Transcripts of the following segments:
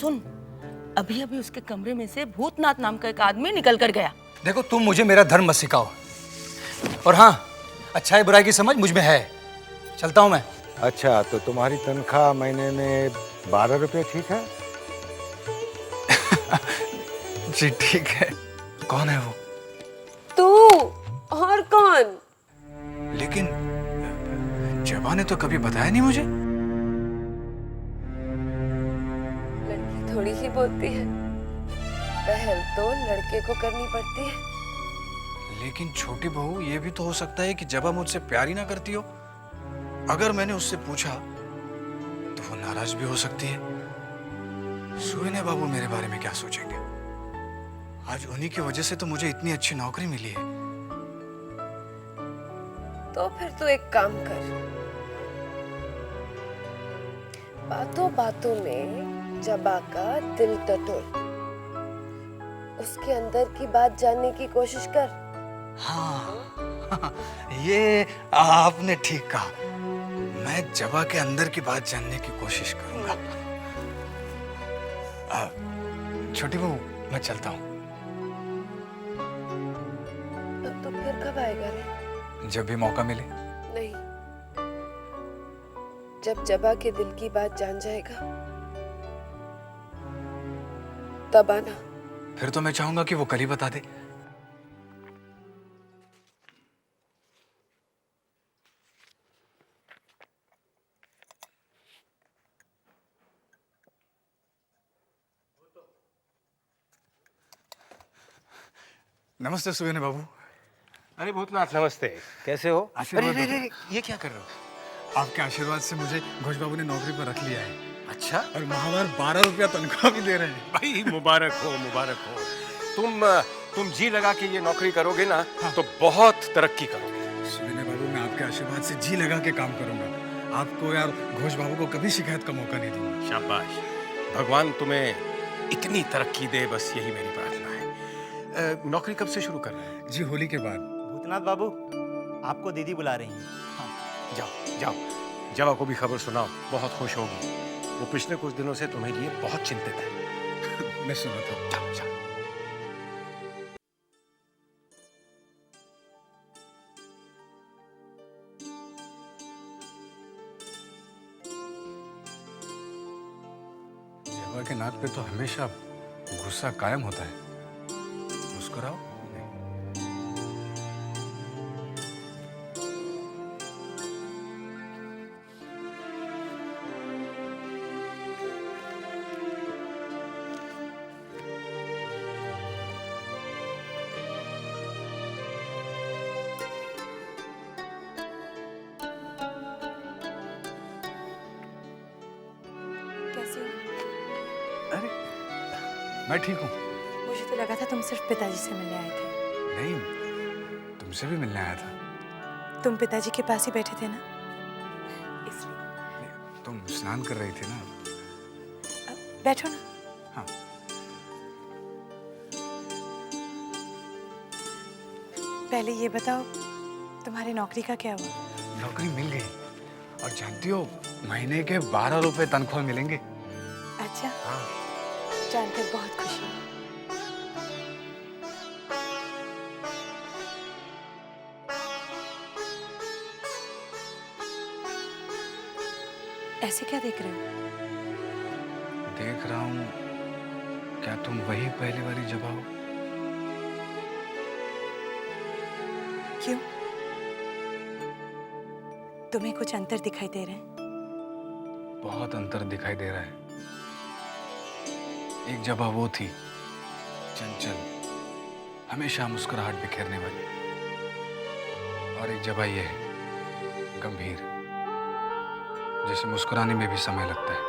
सुन, अभी अभी उसके कमरे में से भूतनाथ नाम का एक आदमी निकल कर गया। देखो तुम मुझे मेरा धर्म मत सिखाओ, और हाँ, अच्छाई बुराई की समझ मुझ में है। चलता हूँ मैं। अच्छा, तो तुम्हारी तनख्वाह महीने में 12 रुपये ठीक है? जी ठीक है। कौन है वो? तू और कौन? लेकिन जबा ने तो कभी बताया नहीं मुझे। लड़की थोड़ी ही बोलती है, पहल तो लड़के को करनी पड़ती है। लेकिन छोटी बहू, ये भी तो हो सकता है कि जबा मुझसे प्यार ही ना करती हो। अगर मैंने उससे पूछा तो वो नाराज भी हो सकती है। सुहेने बाबू मेरे बारे में क्या सोचेंगे? आज उन्हीं की वजह से तो मुझे इतनी अच्छी नौकरी मिली है। तो फिर तू एक काम कर, बातों बातों में जबा का दिल टटोल, उसके अंदर की बात जानने की कोशिश कर। हाँ, ये आपने ठीक कहा। मैं जबा के अंदर की बात जानने की कोशिश करूंगा। छोटी बहू, मैं चलता हूँ। तो फिर कब आएगा रे? जब भी मौका मिले। नहीं, जब जबा के दिल की बात जान जाएगा तब आना। फिर तो मैं चाहूंगा कि वो कल ही बता दे। नमस्ते सुहेने बाबू। अरे भूतनाथ, नमस्ते। कैसे हो? अरे, ये क्या कर रहे हो? आपके आशीर्वाद से मुझे घोष बाबू ने नौकरी पर रख लिया है। अच्छा, और माहवार 12 रुपया तनख्वाह भी दे रहे हैं। भाई मुबारक हो, मुबारक हो। तुम जी लगा के ये नौकरी करोगे ना, हाँ। तो बहुत तरक्की करोगे। सुहेने बाबू, मैं आपके आशीर्वाद से जी लगा के काम करूंगा। आपको यार घोष बाबू को कभी शिकायत का मौका नहीं दूंगा। शाबाश, भगवान तुम्हें इतनी तरक्की दे, बस यही मेरी प्रार्थना है। नौकरी कब से शुरू कर रहे हैं? जी, होली के बाद। भूतनाथ बाबू, आपको दीदी बुला रही हैं। जाओ जाओ, जवा को भी खबर सुनाओ, बहुत खुश होगी। वो पिछले कुछ दिनों से तुम्हें लिए बहुत चिंतित है। मैं सुनाता हूँ। जाओ जाओ। जबा के नाक पे तो हमेशा गुस्सा कायम होता है। मुस्कुराओ। कैसे हो? अरे, मैं ठीक हूँ। मुझे तो लगा था तुम सिर्फ पिताजी से मिलने आए थे। नहीं, तुमसे भी मिलने आया था। तुम पिताजी के पास ही बैठे थे ना, इसलिए। तुम स्नान कर रही थी ना। बैठो ना। हाँ। पहले ये बताओ, तुम्हारी नौकरी का क्या हुआ? नौकरी मिल गई, और जानती हो, महीने के 12 रुपए तनख्वाह मिलेंगे। अच्छा, हाँ। जानकर बहुत खुशी हुई। ऐसे क्या देख रहे हो? देख रहा हूँ, क्या तुम वही पहली वाली जबा हो? क्यों? तुम्हें कुछ अंतर दिखाई दे रहे हैं? बहुत अंतर दिखाई दे रहा है। एक जबा वो थी, चंचल, हमेशा मुस्कुराहट बिखेरने वाली, और एक जबा ये है, गंभीर, जिसे मुस्कुराने में भी समय लगता है।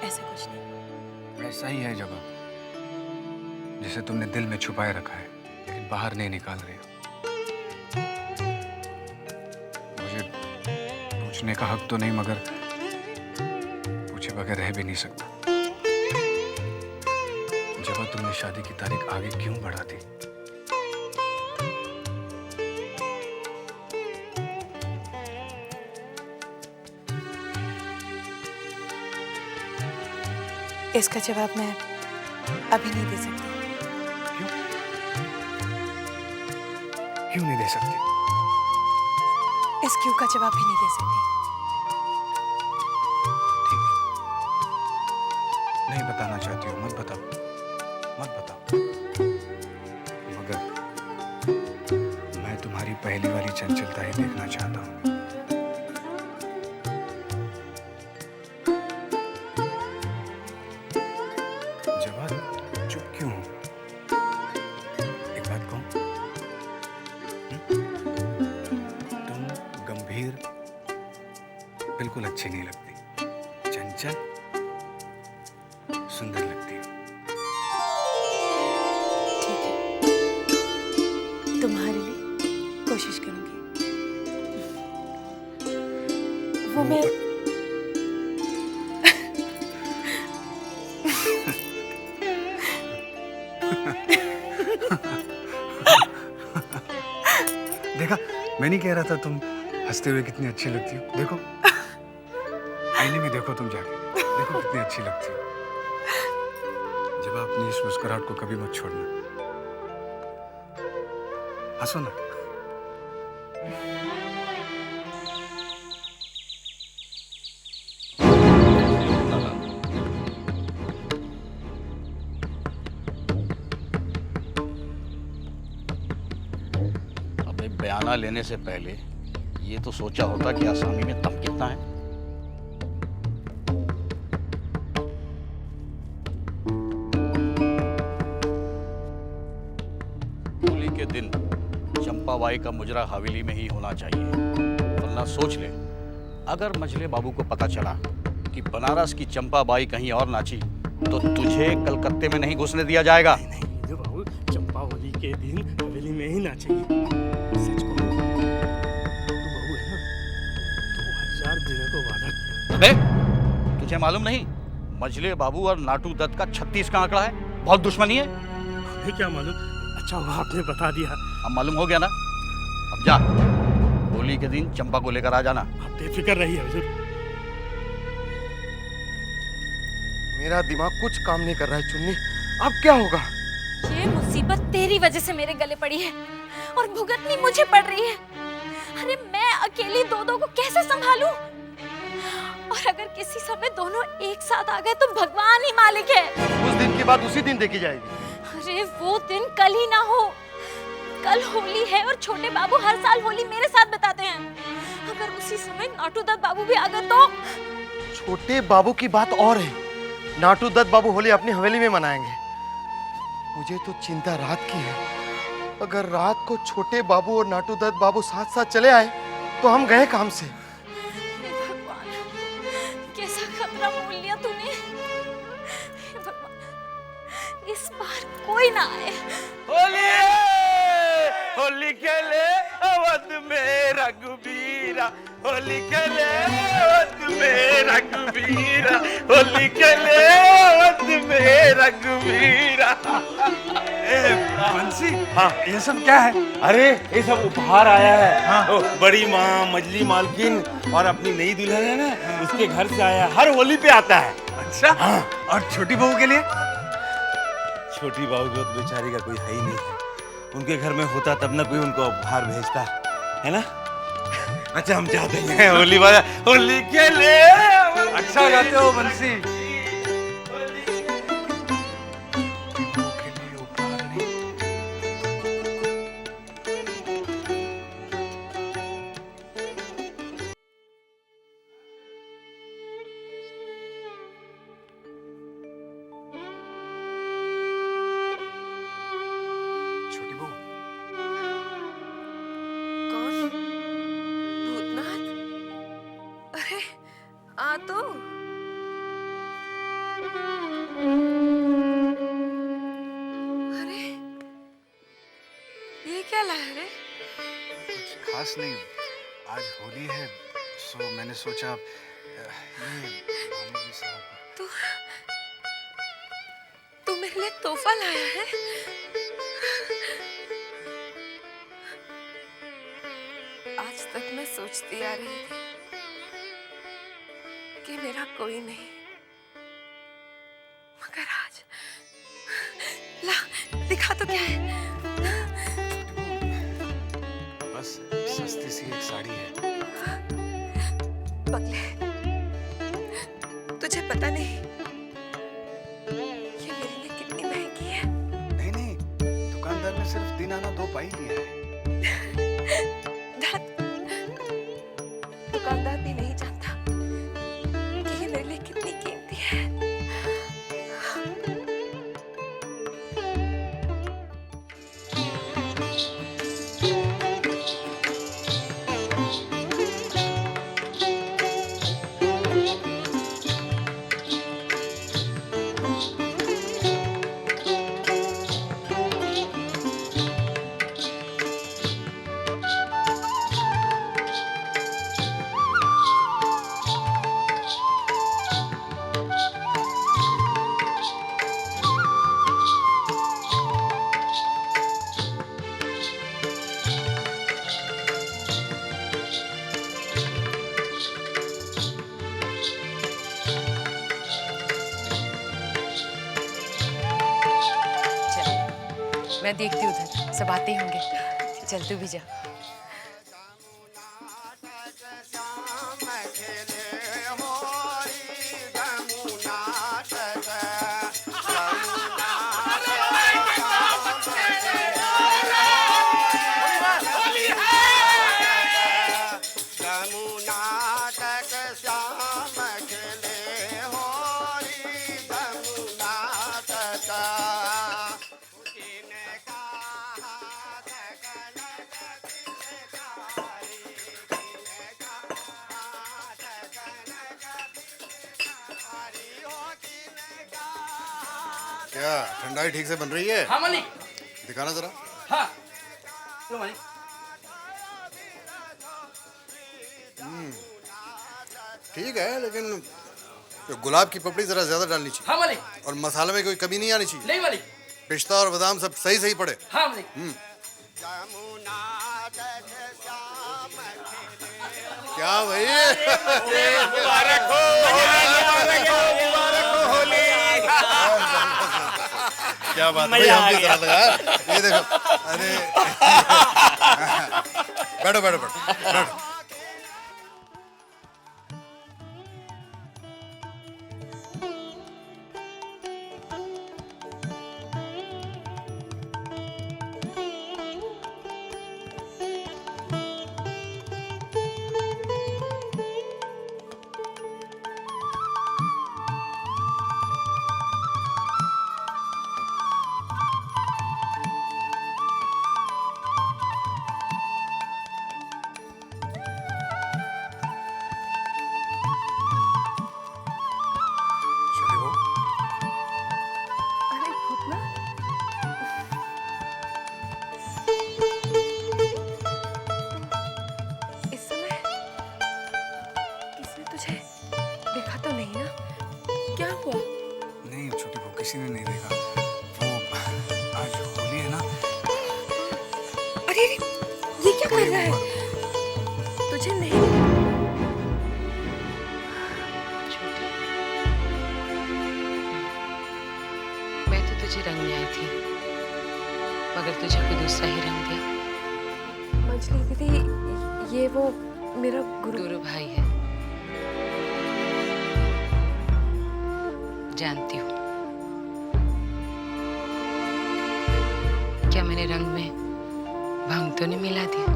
ऐसा कुछ नहीं। ऐसा ही है जबा, जिसे तुमने दिल में छुपाए रखा है, लेकिन बाहर नहीं निकाल रही हो। मुझे पूछने का हक तो नहीं, मगर पूछे बगैर रह भी नहीं सकता। जबा, तुमने शादी की तारीख आगे क्यों बढ़ा दी? इसका जवाब मैं अभी नहीं दे सकती। क्यों? क्यों नहीं दे सकती? इस क्यों का जवाब भी नहीं दे सकती। ठीक है। नहीं बताना चाहती हो, मत बताओ, मत बताओ। मगर मैं तुम्हारी पहली वाली चंचलता ही देखना चाहता हूँ। जवाब चुप क्यों हो? एक बात कहूं, तुम गंभीर बिल्कुल अच्छी नहीं लगती, चंचल सुंदर लगती हो। ठीक है, तुम्हारे लिए कोशिश करूंगी। वो मैं देखा, मैं नहीं कह रहा था तुम हंसते हुए कितनी अच्छी लगती हो। देखो, आईने में देखो, तुम जाके देखो कितनी अच्छी लगती हो। जब अपनी इस मुस्कुराहट को कभी मत छोड़ना। हंसो ना। अब एक बयाना लेने से पहले ये तो सोचा होता कि आसामी में दम कितना है। होली के दिन चंपाबाई का मुजरा हवेली में ही होना चाहिए, वरना सोच ले, अगर मझले बाबू को पता चला कि बनारस की चंपाबाई कहीं और नाची तो तुझे कलकत्ते में नहीं घुसने दिया जाएगा। जो बाबू, चंपावली के दिन हवेली में ही नाचेगी। सच कहूं तो बहू है ना, 2000 दिनों को वादा किया। अबे, तुझे मालूम नहीं मझले बाबू और नाटू दत्त का 36 का आंकड़ा है? बहुत दुश्मनी है। हमें क्या मालूम, अच्छा हुआ आपने बता दिया। अब मालूम हो गया ना, अब जा होली के दिन चंपा को लेकर आ जाना। आप बेफिक्र रहिए हुजूर। मेरा दिमाग कुछ काम नहीं कर रहा है चुन्नी, अब क्या होगा? ये मुसीबत तेरी वजह से मेरे गले पड़ी है और भुगतनी मुझे पड़ रही है। अरे मैं अकेली दो को कैसे संभालूं? और अगर किसी समय दोनों एक साथ आ गए तो भगवान ही मालिक है। उस दिन की बात उसी दिन देखी जाएगी। अरे वो दिन कल ही ना हो, कल होली है और छोटे बाबू हर साल होली मेरे साथ बिताते हैं। अगर उसी समय नाटू दत्त बाबू भी आ गए तो? छोटे बाबू की बात और है, नाटू दत्त बाबू होली अपनी हवेली में मनाएंगे। मुझे तो चिंता रात की है। अगर रात को छोटे बाबू और नाटू दत्त बाबू साथ साथ चले आए तो हम गए काम से। हे भगवान, कैसा खतरा मोल लिया तूने। हे भगवान, इस बार कोई ना आए। होली होली खेले अवध में रघुबीरा, होली खेले अवध में रघुबीरा, होली खेले अवध में रघुबीरा। बंसी, हाँ, ये सब क्या है? अरे ये सब उपहार आया है। हाँ। ओ, बड़ी माँ मजली मालकिन और अपनी नई दुल्हन है ना, उसके घर से आया, हर होली पे आता है। अच्छा, हाँ। और छोटी बहू के लिए? छोटी बहू को तो बेचारी का कोई है ही नहीं है। उनके घर में होता तब ना कोई उनको उपहार भेजता है ना। अच्छा हम जाते हैं होली वाला, होली खेले। अच्छा गाते हो बंसी। छोटी बहू, कौन? भूतनाथ? अरे आ तो। अरे ये क्या लाया रे? कुछ खास नहीं, आज होली है सो मैंने सोचा ये भानु जी साहब। तू मेरे लिए तोहफा लाया है? आज तक मैं सोचती आ रही थी कि मेरा कोई नहीं, ला दिखा तो क्या है। बस सस्ती सी एक साड़ी है। पगले, तुझे पता नहीं ये मेरे लिए कितनी महंगी है। नहीं नहीं, दुकानदार ने सिर्फ 3 आना 2 पाई लिया है। दुकानदार भी नहीं जानता कि ये मेरे लिए कितनी कीमती है। मैं देखती हूँ उधर, सब आते ही होंगे। चल तू भी जा। क्या ठंडाई ठीक से बन रही है? हाँ मालिक। दिखाना जरा। हाँ लो मालिक। ठीक है, लेकिन गुलाब की पपड़ी जरा ज्यादा डालनी चाहिए। हाँ मालिक। और मसाले में कोई कमी नहीं आनी चाहिए। नहीं मालिक। पिस्ता और बादाम सब सही सही पड़े। हाँ मालिक। क्या भाई? मुबारक हो होली। क्या बात भाई, हम भी जरा लगा। ये देखो, अरे बैठो बैठो बैठो बैठो। किसी ने नहीं देखा। वो आज होली है ना। अरे ये क्या कर रहा है? तुझे नहीं मैं तो तुझे रंगने आई थी, मगर तुझे कोई दूसरा ही रंग दिया। मंजली दीदी, ये वो मेरा गुरु भाई है, जानती हूँ। क्या मैंने रंग में भांग तो नहीं मिला दिया?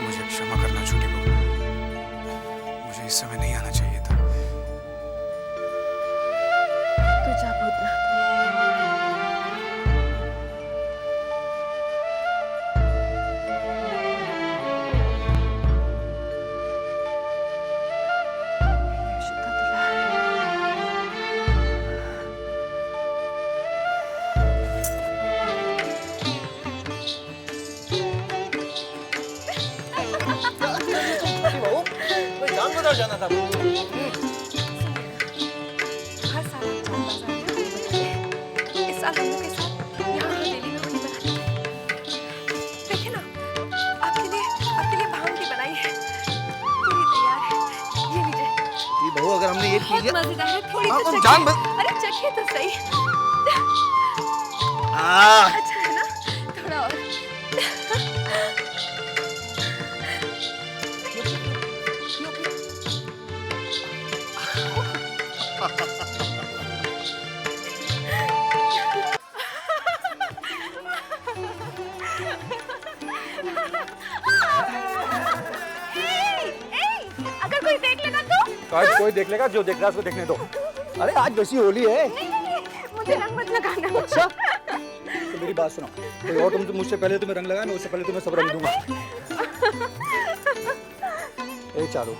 मुझे क्षमा करना छोटी बहू, मुझे इस समय नहीं आना चाहिए था। तू जा भूतनाथ। जाना था। हर साल आप चांद बाजार में होली मनाते हैं। इस साल हम लोग के साथ ये बहुत पीजिए। मजेदार है, थोड़ी तो अब चखिए। जान अरे चखिए तो सही। हाँ अच्छा है ना? थोड़ा और। अगर कोई देख लेगा तो? आज कोई देख लेगा, जो देख रहा है उसको देखने दो। अरे आज वैसी होली है। मुझे रंग मत लगाना। अच्छा तो मेरी बात सुनो, कोई और तुम मुझसे पहले तुम्हें रंग लगाए, मैं उससे पहले तुम्हें सब रंग दूंगा। ए चारू,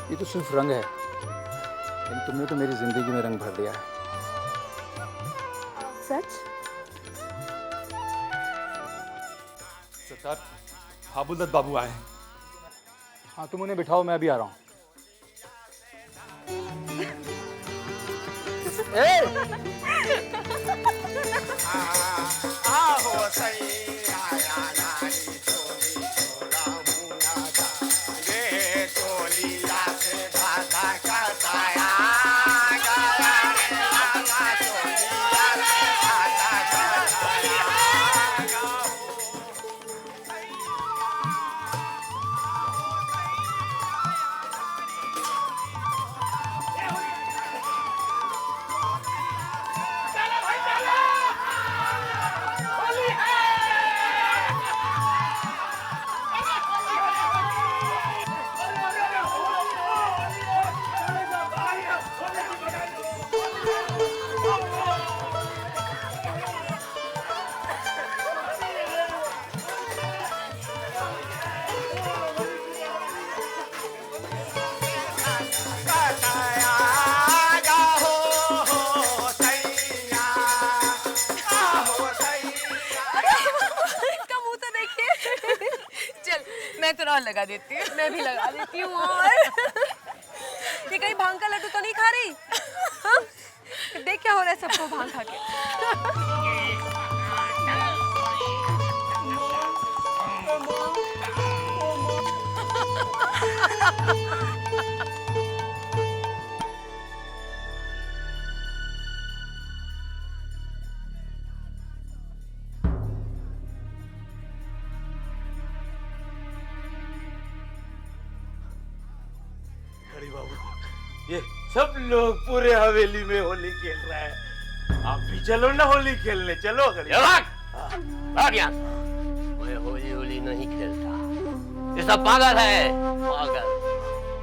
ये तो सिर्फ रंग है, लेकिन तुमने तो मेरी जिंदगी में रंग भर दिया है। सच? सरकार, हाबुलदत्त बाबू आए। हाँ तुम उन्हें बिठाओ, मैं अभी आ रहा हूँ। मैं तो और लगा देती हूँ। मैं भी लगा देती हूँ। और ये कहीं भांग का लड्डू तो नहीं खा रही? हाँ? देख क्या हो रहा है सबको भांग खा के। ये सब लोग पूरे हवेली में होली खेल रहा है, आप भी चलो ना होली खेलने। चलो भाग यहाँ। मैं होली नहीं खेलता, ये सब पागल है, पागल।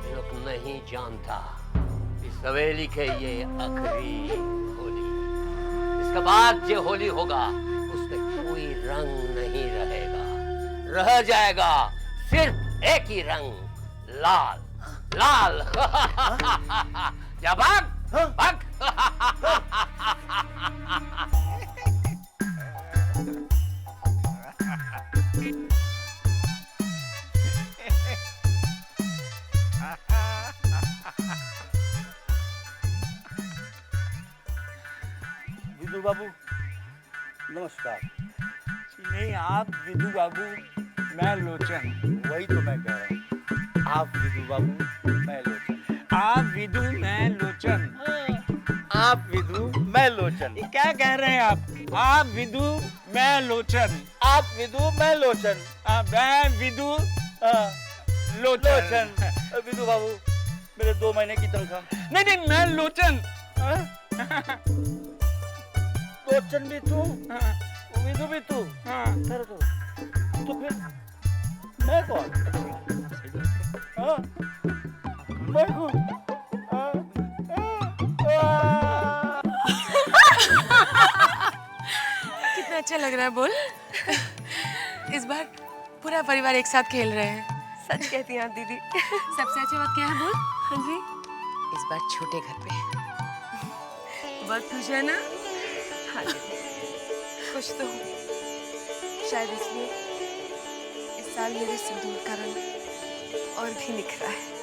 ये लोग नहीं जानता इस हवेली के ये आखिरी होली, इसके बाद जो होली होगा उसमें कोई रंग नहीं रहेगा, रह जाएगा सिर्फ एक ही रंग, लाल लाल। जा भाग भाग। विदु बाबू नमस्कार। नहीं आप विदु बाबू, मैं लोचन। वही तो मैं कह रहा हूँ, आप विदु बाबू मैं लोचन। आप विदु मैं लोचन। आप विदु मैं लोचन। क्या कह रहे हैं आप विदु मैं लोचन। आप विदु मैं लोचन। मैं विदु लोचन। विदु बाबू मेरे 2 महीने की तनख्वाह। नहीं नहीं मैं लोचन। लोचन भी तू, विदु भी तू। तो फिर मैं कौन? मैं कौन? कितना अच्छा लग रहा है बोल। इस बार पूरा परिवार एक साथ खेल रहे हैं। सच कहती हैं आप दीदी। सबसे अच्छी बात क्या है बोल? हाँ जी, इस बार छोटे घर पे। बहुत खुश है ना? हाँ दीदी, खुश तो हूँ। शायद इसलिए इस साल मेरे सिंदूर का रंग और भी निखरा है।